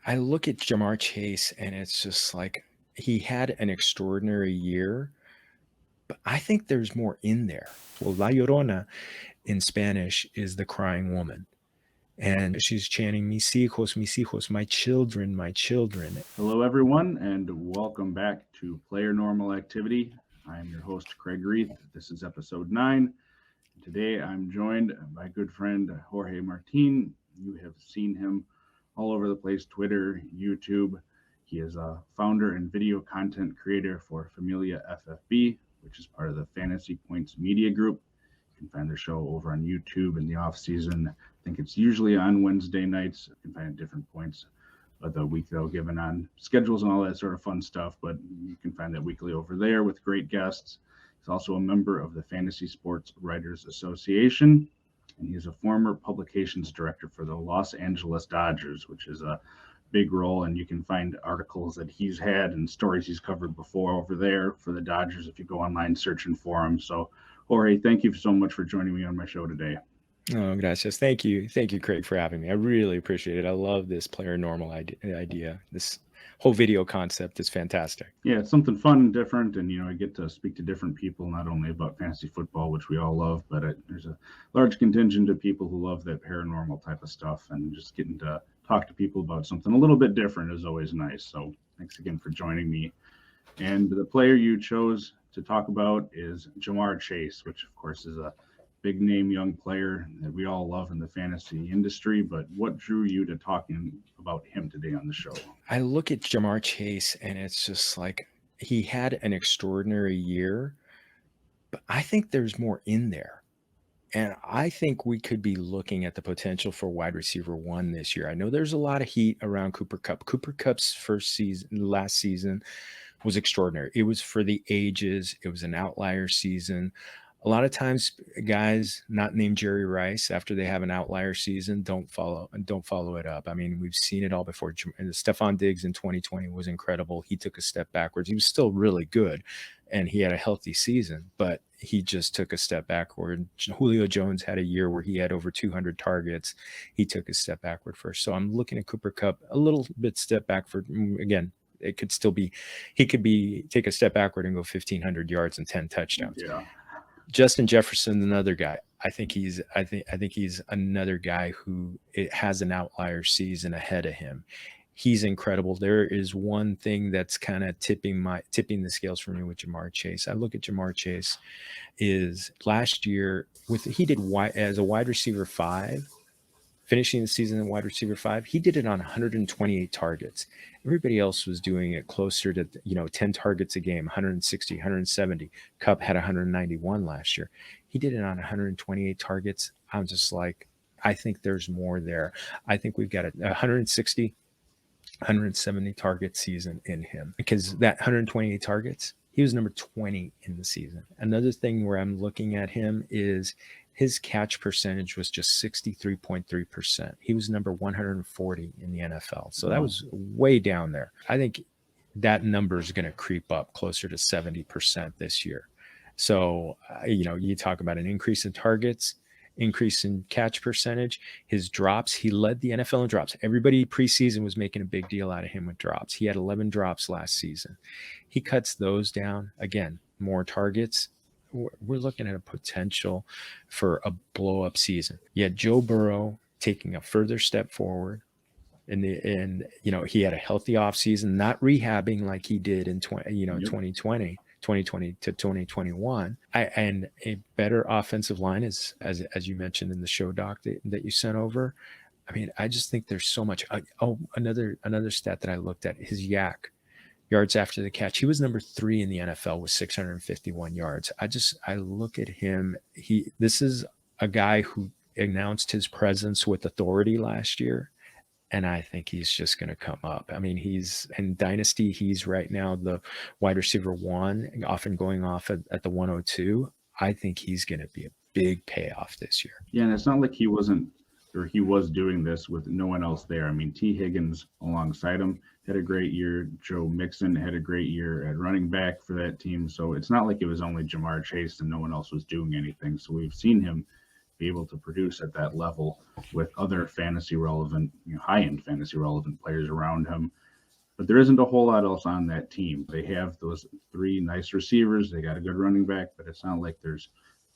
I look at Jamar Chase and it's just like he had an extraordinary year, but I think there's more in there. Well, La Llorona in Spanish is the crying woman. And she's chanting, mis hijos, my children, my children. Hello, everyone, and welcome back to Player Normal Activity. I am your host, Kraig. This is episode 9. Today I'm joined by good friend Jorge Martin. You have seen him all over the place, Twitter, YouTube. He is a founder and video content creator for Familia FFB, which is part of the Fantasy Points Media Group. You can find their show over on YouTube in the off season. I think it's usually on Wednesday nights. You can find it different points of the week, though, given on schedules and all that sort of fun stuff. But you can find that weekly over there with great guests. He's also a member of the Fantasy Sports Writers Association, and he's a former publications director for the Los Angeles Dodgers, which is a big role. And you can find articles that he's had and stories he's covered before over there for the Dodgers if you go online searching for him. So, Jorge, thank you so much for joining me on my show today. Oh, gracias. Thank you. Thank you, Kraig, for having me. I really appreciate it. I love this player normal idea. This whole video concept is fantastic. Yeah, it's something fun and different, and I get to speak to different people, not only about fantasy football, which we all love, but there's a large contingent of people who love that paranormal type of stuff, and just getting to talk to people about something a little bit different is always nice. So thanks again for joining me. And the player you chose to talk about is Jamar Chase, which of course is a big name young player that we all love in the fantasy industry. But what drew you to talking about him today on the show? I look at Jamar Chase and it's just like he had an extraordinary year, but I think there's more in there. And I think we could be looking at the potential for wide receiver 1 this year. I know there's a lot of heat around Cooper Kupp. Cooper Kupp's last season was extraordinary. It was for the ages. It was an outlier season. A lot of times guys not named Jerry Rice, after they have an outlier season, don't follow it up. I mean, we've seen it all before. And Stephon Diggs in 2020 was incredible. He took a step backwards. He was still really good and he had a healthy season, but he just took a step backward. Julio Jones had a year where he had over 200 targets. He took a step backward first. So I'm looking at Cooper Kupp a little bit step back for, again, it could still be, he could be take a step backward and go 1,500 yards and 10 touchdowns. Yeah. Justin Jefferson, another guy. I think he's another guy who has an outlier season ahead of him. He's incredible. There is one thing that's kind of tipping the scales for me with Jamar Chase. I look at Jamar Chase is last year he did as a wide receiver 5. Finishing the season in wide receiver 5, he did it on 128 targets. Everybody else was doing it closer to 10 targets a game, 160, 170. Kupp had 191 last year. He did it on 128 targets. I'm just like, I think there's more there. I think we've got a 160, 170 target season in him, because that 128 targets, he was number 20 in the season. Another thing where I'm looking at him is his catch percentage was just 63.3%. He was number 140 in the NFL. So that was way down there. I think that number is going to creep up closer to 70% this year. So, you talk about an increase in targets, increase in catch percentage, his drops. He led the NFL in drops. Everybody preseason was making a big deal out of him with drops. He had 11 drops last season. He cuts those down. Again, more targets. We're looking at a potential for a blow-up season. Yet Joe Burrow taking a further step forward, and he had a healthy offseason, not rehabbing like he did in 2020 to 2021, and a better offensive line, as you mentioned in the show doc that you sent over. I mean, I just think there's so much. Another stat that I looked at, his Yak Yards after the catch. He was number 3 in the NFL with 651 yards. I look at him. This is a guy who announced his presence with authority last year, and I think he's just going to come up. I mean, he's in Dynasty. He's right now the wide receiver 1, often going off at the 102. I think he's going to be a big payoff this year. Yeah, and it's not like he was doing this with no one else there. I mean, T. Higgins alongside him had a great year. Joe Mixon had a great year at running back for that team. So it's not like it was only Jamar Chase and no one else was doing anything. So we've seen him be able to produce at that level with other fantasy relevant, high-end fantasy relevant players around him. But there isn't a whole lot else on that team. They have those three nice receivers. They got a good running back, but it's not like there's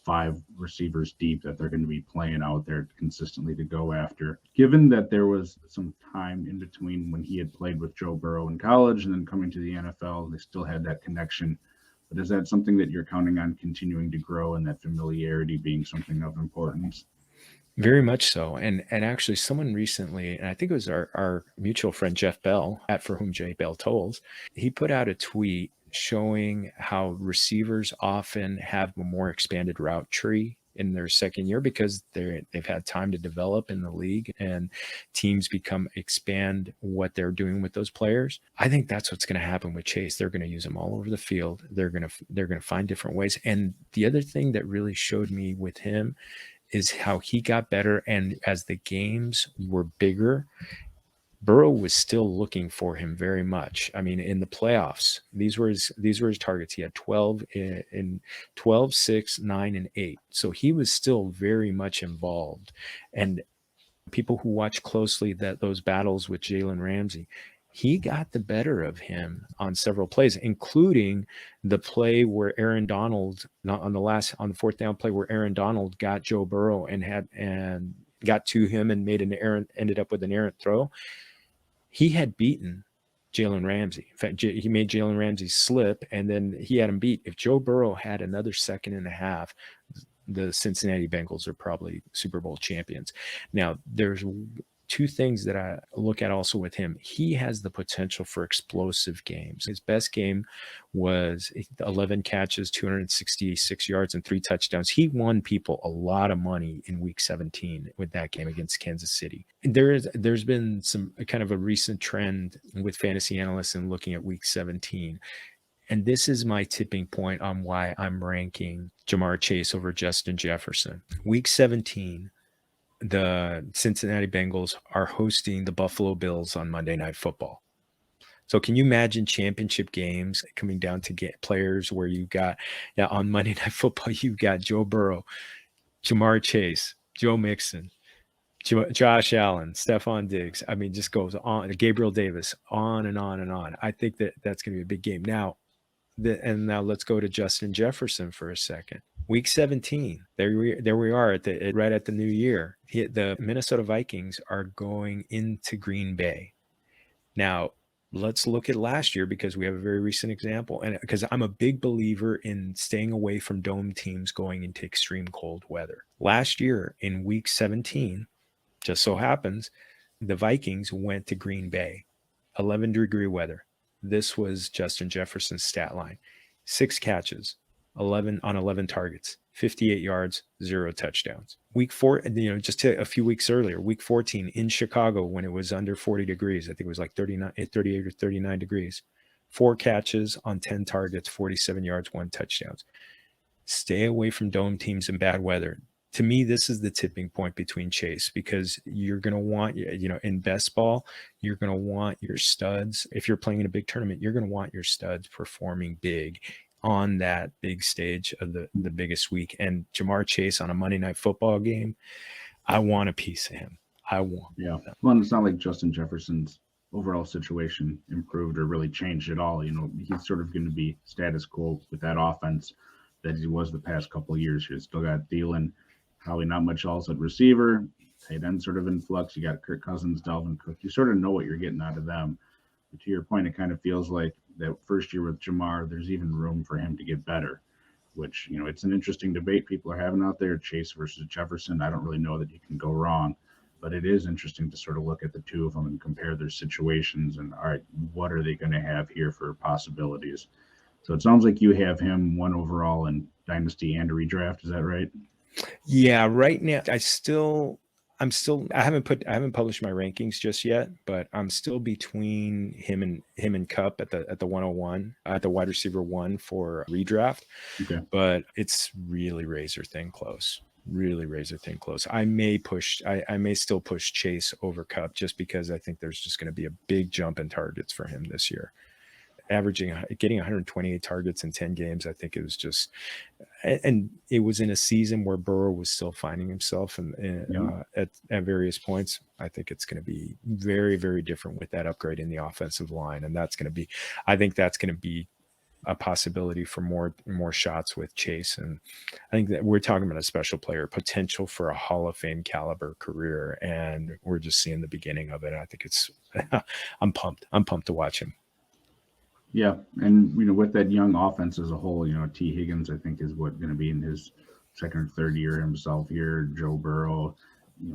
five receivers deep that they're going to be playing out there consistently to go after. Given that there was some time in between when he had played with Joe Burrow in college and then coming to the NFL, they still had that connection. But is that something that you're counting on continuing to grow and that familiarity being something of importance? Very much so. And actually someone recently, and I think it was our mutual friend Jeff Bell at For Whom J Bell Tolls, he put out a tweet showing how receivers often have a more expanded route tree in their second year because they've had time to develop in the league and teams expand what they're doing with those players. I think that's what's going to happen with Chase. They're going to use him all over the field. They're going to find different ways. And the other thing that really showed me with him is how he got better. And as the games were bigger, Burrow was still looking for him very much. I mean, in the playoffs, these were his targets. He had 12 in 12, 6, 9, and 8. So he was still very much involved. And people who watch closely those battles with Jalen Ramsey, he got the better of him on several plays, including the play where Aaron Donald on the fourth down play where Aaron Donald got Joe Burrow and got to him and ended up with an errant throw. He had beaten Jalen Ramsey. In fact, he made Jalen Ramsey slip, and then he had him beat. If Joe Burrow had another second and a half, the Cincinnati Bengals are probably Super Bowl champions. Now, there's two things that I look at also with him. He has the potential for explosive games. His best game was 11 catches, 266 yards, and 3 touchdowns. He won people a lot of money in week 17 with that game against Kansas City. There's been some kind of a recent trend with fantasy analysts in looking at week 17. And this is my tipping point on why I'm ranking Jamar Chase over Justin Jefferson. Week 17, the Cincinnati Bengals are hosting the Buffalo Bills on Monday Night Football. So can you imagine championship games coming down to get players where you got on Monday Night Football, you've got Joe Burrow, Jamar Chase, Joe Mixon, Josh Allen, Stephon Diggs. I mean, just goes on, Gabriel Davis, on and on and on. I think that's going to be a big game. Now let's go to Justin Jefferson for a second. Week 17, there we are right at the new year. The Minnesota Vikings are going into Green Bay. Now, let's look at last year because we have a very recent example. And because I'm a big believer in staying away from dome teams going into extreme cold weather. Last year in week 17, just so happens, the Vikings went to Green Bay, 11-degree weather. This was Justin Jefferson's stat line. 6 catches, 11 on 11 targets, 58 yards, 0 touchdowns. Week 4, just a few weeks earlier, week 14 in Chicago when it was under 40 degrees, I think it was like 38 or 39 degrees, 4 catches on 10 targets, 47 yards, 1 touchdown. Stay away from dome teams in bad weather. To me, this is the tipping point between Chase because you're going to want, in best ball, you're going to want your studs. If you're playing in a big tournament, you're going to want your studs performing big on that big stage of the biggest week. And Jamar Chase on a Monday Night Football game, I want a piece of him. I want. Yeah. Well, it's not like Justin Jefferson's overall situation improved or really changed at all. He's sort of going to be status quo with that offense that he was the past couple of years. He's still got Thielen. Probably not much else at receiver. Tight end sort of in flux. You got Kirk Cousins, Dalvin Cook. You sort of know what you're getting out of them. But to your point, it kind of feels like that first year with Jamar, there's even room for him to get better, which, it's an interesting debate people are having out there, Chase versus Jefferson. I don't really know that you can go wrong, but it is interesting to sort of look at the two of them and compare their situations and, all right, what are they going to have here for possibilities? So it sounds like you have him 1 overall in Dynasty and a redraft. Is that right? Yeah, right now I haven't published my rankings just yet, but I'm still between him and Kupp at the 101 at the wide receiver 1 for redraft. Okay. But it's really razor thin close. I may still push Chase over Kupp just because I think there's just going to be a big jump in targets for him this year. getting 128 targets in 10 games. I think it was just, and it was in a season where Burrow was still finding himself at various points. I think it's going to be very, very different with that upgrade in the offensive line. And I think that's going to be a possibility for more shots with Chase. And I think that we're talking about a special player, potential for a Hall of Fame caliber career. And we're just seeing the beginning of it. I think it's, I'm pumped to watch him. Yeah. And, with that young offense as a whole, T. Higgins, I think, is what going to be in his second or third year himself here. Joe Burrow,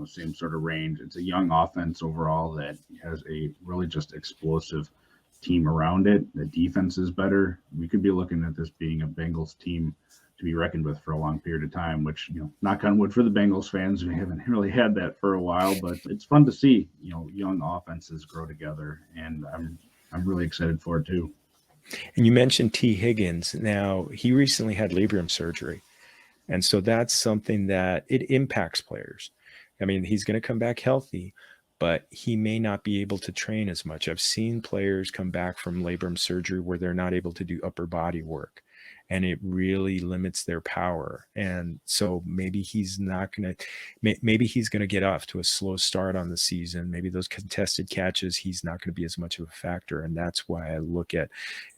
same sort of range. It's a young offense overall that has a really just explosive team around it. The defense is better. We could be looking at this being a Bengals team to be reckoned with for a long period of time, which, knock on wood for the Bengals fans. We haven't really had that for a while, but it's fun to see, young offenses grow together. And I'm really excited for it too. And you mentioned T. Higgins. Now, he recently had labrum surgery. And so that's something that it impacts players. I mean, he's going to come back healthy, but he may not be able to train as much. I've seen players come back from labrum surgery where they're not able to do upper body work, and it really limits their power. And so maybe he's going to get off to a slow start on the season. Maybe those contested catches, he's not going to be as much of a factor. And that's why I look at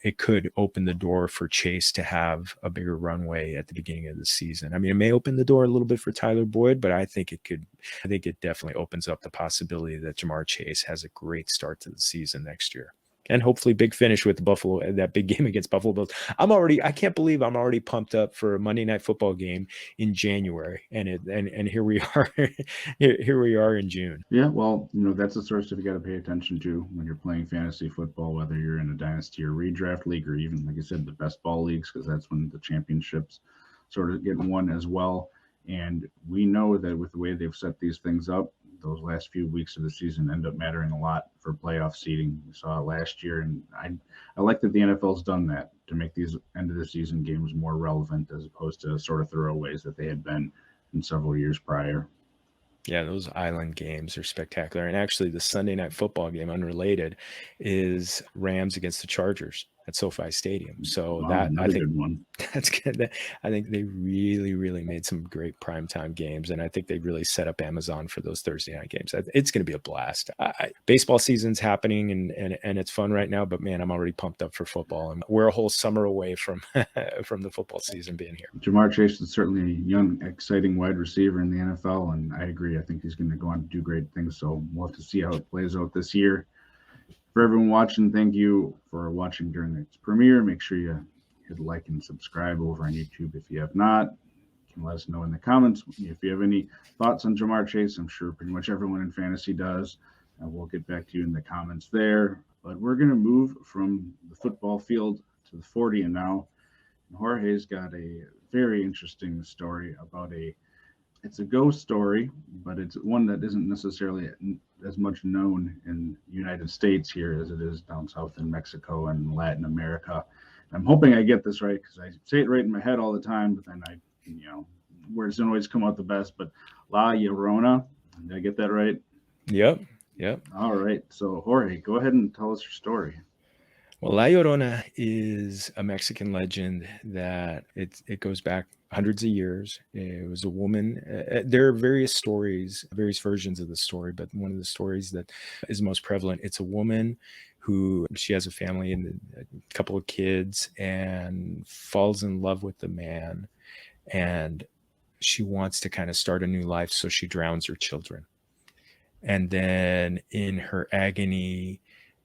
it could open the door for Chase to have a bigger runway at the beginning of the season. I mean, it may open the door a little bit for Tyler Boyd, but I think it definitely opens up the possibility that Jamar Chase has a great start to the season next year. And hopefully big finish with Buffalo, that big game against Buffalo Bills. I can't believe I'm already pumped up for a Monday Night Football game in January. And here we are, here we are in June. Yeah, well, that's the sort of stuff you got to pay attention to when you're playing fantasy football, whether you're in a dynasty or redraft league, or even, like I said, the best ball leagues, because that's when the championships sort of get won as well. And we know that with the way they've set these things up, those last few weeks of the season end up mattering a lot for playoff seeding. We saw it last year, and I like that the NFL's done that to make these end of the season games more relevant as opposed to sort of throwaways that they had been in several years prior. Yeah, those island games are spectacular. And actually, the Sunday Night Football game, unrelated, is Rams against the Chargers at SoFi Stadium. So wow, I think good one. That's good. I think they really, really made some great primetime games, and I think they really set up Amazon for those Thursday night games. It's going to be a blast. Baseball season's happening, and it's fun right now. But man, I'm already pumped up for football, and we're a whole summer away from from the football season being here. Jamar Chase is certainly a young, exciting wide receiver in the NFL, and I agree. I think he's going to go on to do great things. So we'll have to see how it plays out this year. For everyone watching, thank you for watching during its premiere. Make sure you hit like and subscribe over on YouTube if you have not. You can let us know in the comments if you have any thoughts on Jamar Chase. I'm sure pretty much everyone in fantasy does. We'll get back to you in the comments there. But we're going to move from the football field to the 40 and now. Jorge's got a very interesting story about it's a ghost story, but it's one that isn't necessarily as much known in the United States here as it is down south in Mexico and Latin America. I'm hoping I get this right because I say it right in my head all the time, but then words don't always come out the best. But La Llorona, did I get that right? Yep. All right. So Jorge, go ahead and tell us your story. Well, La Llorona is a Mexican legend that it goes back hundreds of years. It was a woman. There are various stories, various versions of the story, but one of the stories that is most prevalent, it's a woman who she has a family and a couple of kids and falls in love with the man. And she wants to kind of start a new life, so she drowns her children. And then in her agony,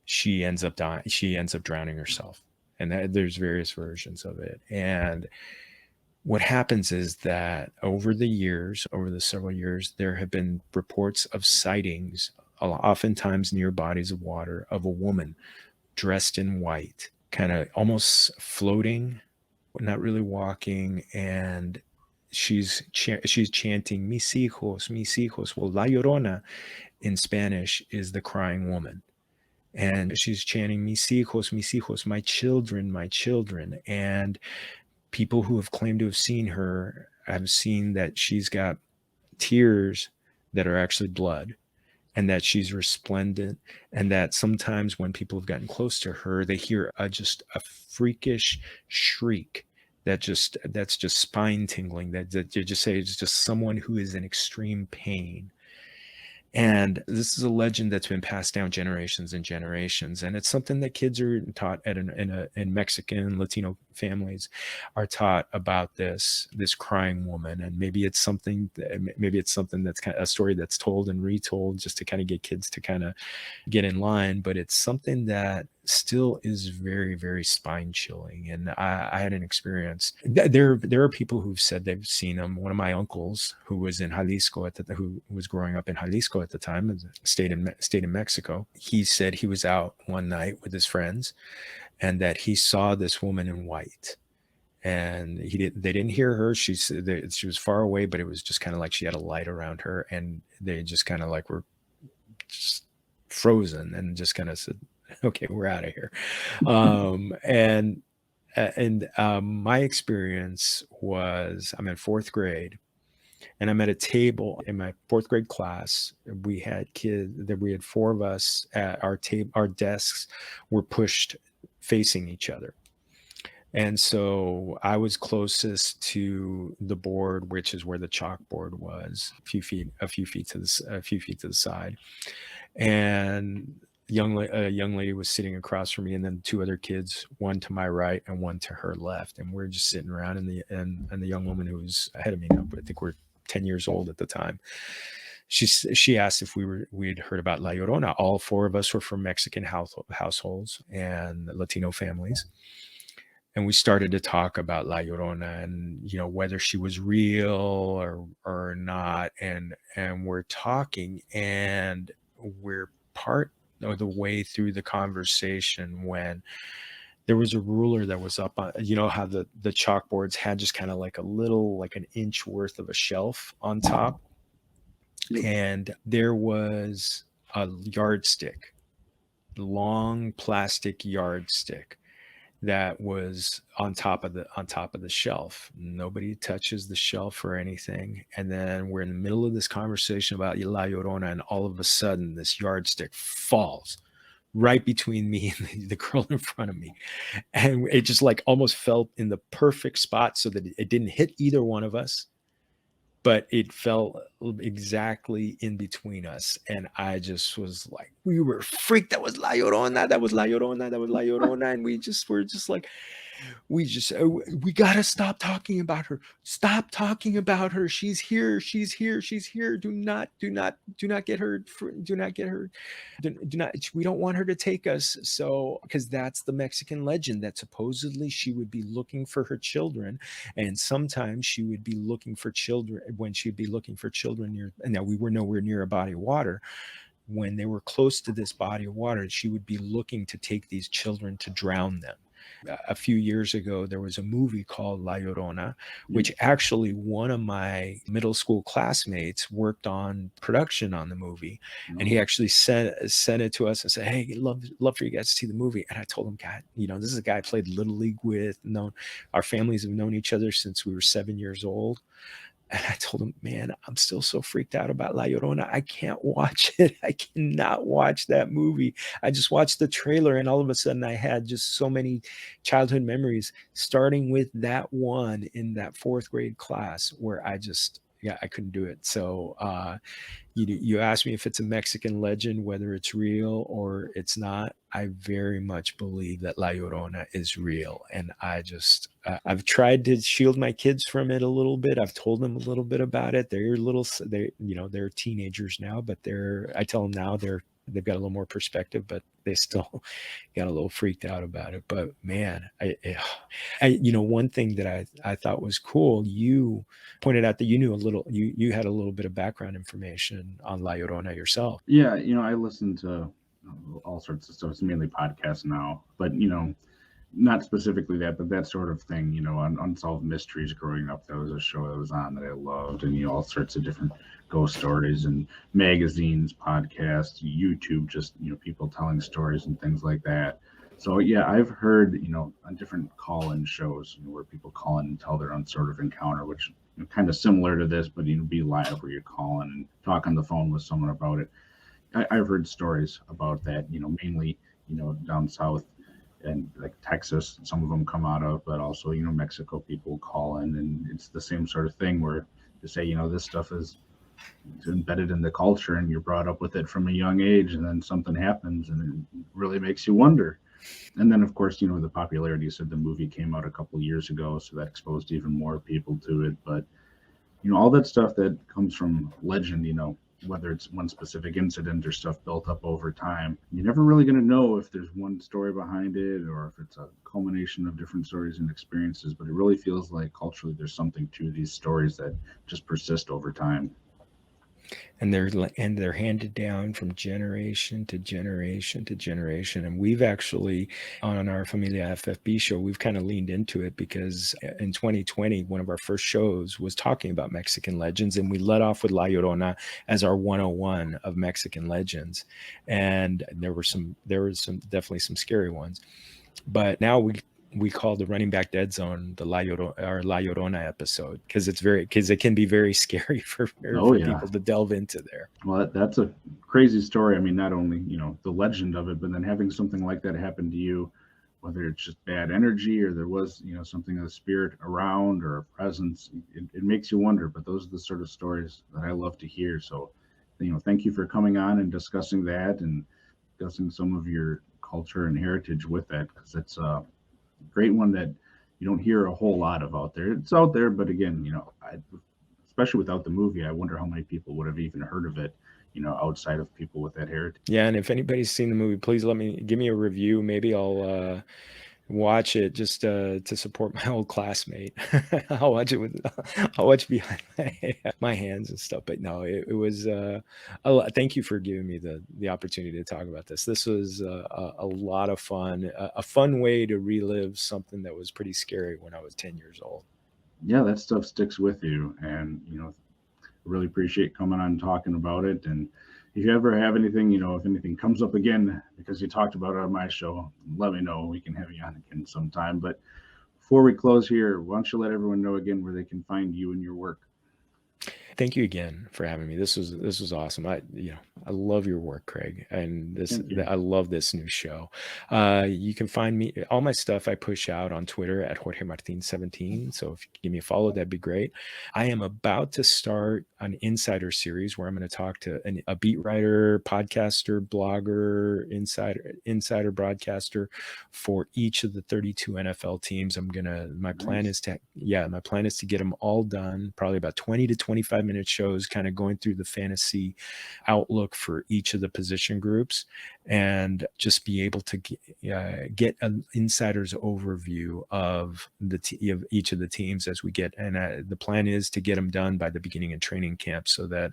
she ends up dying. She ends up drowning herself. And there's various versions of it. And what happens is that over the several years, there have been reports of sightings, oftentimes near bodies of water, of a woman dressed in white, kind of almost floating, not really walking. And she's chanting, mis hijos, mis hijos. Well, La Llorona in Spanish is the crying woman. And she's chanting, mis hijos, my children, my children. And people who have claimed to have seen her have seen that she's got tears that are actually blood. and that she's resplendent, and that sometimes when people have gotten close to her, they hear just a freakish shriek that's just spine tingling, that you just say it's just someone who is in extreme pain. And this is a legend that's been passed down generations and generations, and it's something that kids are taught in Mexican Latino families are taught about this crying woman. And maybe it's something that's kind of a story that's told and retold just to kind of get kids to kind of get in line. But it's something that still is very, very spine chilling. And I had an experience. There are people who've said they've seen them. One of my uncles, who was in Jalisco who was growing up in Jalisco at the time, stayed in Mexico. He said he was out one night with his friends, and that he saw this woman in white. And they didn't hear her. She was far away, but it was just kind of like she had a light around her, and they just kind of like were just frozen and just kind of said, okay, we're out of here. My experience was, I'm in fourth grade, and I'm at a table in my fourth grade class. We had four of us at our table. Our desks were pushed facing each other. And so I was closest to the board, which is where the chalkboard was, a few feet to the side. And a young lady was sitting across from me, and then two other kids, one to my right and one to her left. And we're just sitting around, and the young woman who was ahead of me, now, I think we're 10 years old at the time, she asked if we'd heard about La Llorona. All four of us were from Mexican households and Latino families. And we started to talk about La Llorona, and whether she was real or not. And we're talking, and we're part of the way through the conversation when there was a ruler that was up on, how the chalkboards had just kind of like an inch worth of a shelf on top. And there was a yardstick, long plastic yardstick, that was on top of the shelf. Nobody touches the shelf or anything. And then we're in the middle of this conversation about La Llorona, and all of a sudden this yardstick falls right between me and the girl in front of me. And it just like almost fell in the perfect spot so that it didn't hit either one of us, but it fell exactly in between us. And I just was like, we were freaked. That was La Llorona. That was La Llorona. That was La Llorona. And we were just like, we gotta stop talking about her. Stop talking about her. She's here. She's here. She's here. Do not get her. Do not get her. Do not. We don't want her to take us. So, because that's the Mexican legend, that supposedly she would be looking for her children, and sometimes she would be looking for children when she'd be looking for children near. And now we were nowhere near a body of water. When they were close to this body of water, she would be looking to take these children to drown them. A few years ago, there was a movie called La Llorona, which actually one of my middle school classmates worked on production on the movie. And he actually sent it to us and said, hey, love for you guys to see the movie. And I told him, God, this is a guy I played Little League with. Our families have known each other since we were 7 years old. And I told him, man, I'm still so freaked out about La Llorona. I can't watch it. I cannot watch that movie. I just watched the trailer, and all of a sudden I had just so many childhood memories, starting with that one in that fourth grade class where I couldn't do it. So you asked me if it's a Mexican legend, whether it's real or it's not. I very much believe that La Llorona is real. And I've tried to shield my kids from it a little bit. I've told them a little bit about it. They're teenagers now, but I tell them now they've got a little more perspective, but they still got a little freaked out about it. But man, one thing that I thought was cool, you pointed out that you had a little bit of background information on La Llorona yourself. Yeah, I listen to all sorts of stuff. It's mainly podcasts now, but not specifically that, but that sort of thing. On Unsolved Mysteries growing up, that was a show that was on that I loved, and all sorts of different ghost stories and magazines, podcasts, YouTube, just people telling stories and things like that. So yeah, I've heard on different call-in shows where people call in and tell their own sort of encounter, which kind of similar to this, but be live where you call in and talk on the phone with someone about it. I've heard stories about that, mainly, down south and like Texas, some of them come out of, but also, Mexico people call in, and it's the same sort of thing where they say, this stuff is embedded in the culture and you're brought up with it from a young age, and then something happens and it really makes you wonder. And then, of course, the popularity, said the movie came out a couple of years ago, so that exposed even more people to it. But all that stuff that comes from legend, whether it's one specific incident or stuff built up over time, you're never really going to know if there's one story behind it or if it's a culmination of different stories and experiences. But it really feels like culturally there's something to these stories that just persist over time. And they're handed down from generation to generation to generation. And we've actually, on our Familia FFB show, we've kind of leaned into it, because in 2020, one of our first shows was talking about Mexican legends, and we led off with La Llorona as our 101 of Mexican legends. And there was definitely some scary ones. But now we call the Running Back Dead Zone the La Llorona episode, because it can be very scary for people to delve into there. Well, that's a crazy story. I mean, not only, the legend of it, but then having something like that happen to you, whether it's just bad energy or there was, something of the spirit around or a presence, it makes you wonder. But those are the sort of stories that I love to hear. So, thank you for coming on and discussing that and discussing some of your culture and heritage with that, because it's a great one that you don't hear a whole lot of out there. It's out there, but again, especially without the movie, I wonder how many people would have even heard of it, outside of people with that heritage. Yeah, and if anybody's seen the movie, please give me a review. Maybe I'll watch it just to support my old classmate. I'll watch behind my hands and stuff. But no, it was. Thank you for giving me the opportunity to talk about this. This was a lot of fun. A fun way to relive something that was pretty scary when I was 10 years old. Yeah, that stuff sticks with you, and really appreciate coming on and talking about it. And if you ever have anything, if anything comes up again because you talked about it on my show, let me know. We can have you on again sometime. But before we close here, why don't you let everyone know again where they can find you and your work? Thank you again for having me. This was awesome. I love your work, Kraig, and I love this new show. You can find me, all my stuff I push out on Twitter at Jorge Martin 17. So if you give me a follow, that'd be great. I am about to start an insider series where I'm going to talk to a beat writer, podcaster, blogger, insider broadcaster for each of the 32 NFL teams. My plan is to get them all done, probably about 20 to 25 minute shows, kind of going through the fantasy outlook for each of the position groups, and just be able to get an insider's overview of each of the teams as we get. And the plan is to get them done by the beginning of training camp, so that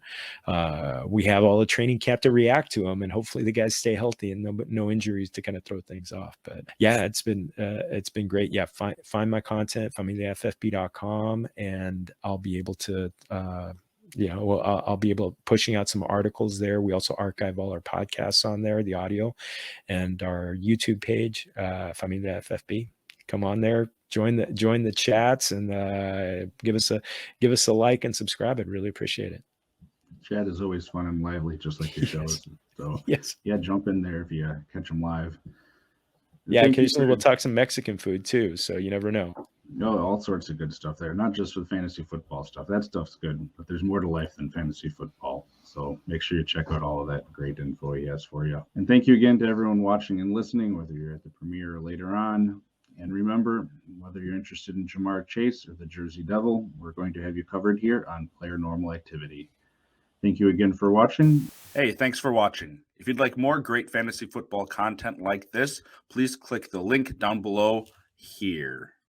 we have all the training camp to react to them, and hopefully the guys stay healthy and no injuries to kind of throw things off. But yeah, it's been great. Yeah, find my content, familiaffb.com, and I'll be able to I'll be able to pushing out some articles there. We also archive all our podcasts on there, the audio, and our YouTube page, Familia FFB. Come on there, join the chats, and give us a like and subscribe. I'd really appreciate it. Chat is always fun and lively, just like your shows. So yes, jump in there if you catch them live. Yeah, occasionally we'll talk some Mexican food too, so you never know. No, all sorts of good stuff there. Not just with fantasy football stuff. That stuff's good, but there's more to life than fantasy football. So make sure you check out all of that great info he has for you. And thank you again to everyone watching and listening, whether you're at the premiere or later on. And remember, whether you're interested in Jamar Chase or the Jersey Devil, we're going to have you covered here on Player Normal Activity. Thank you again for watching. Hey, thanks for watching. If you'd like more great fantasy football content like this, please click the link down below here.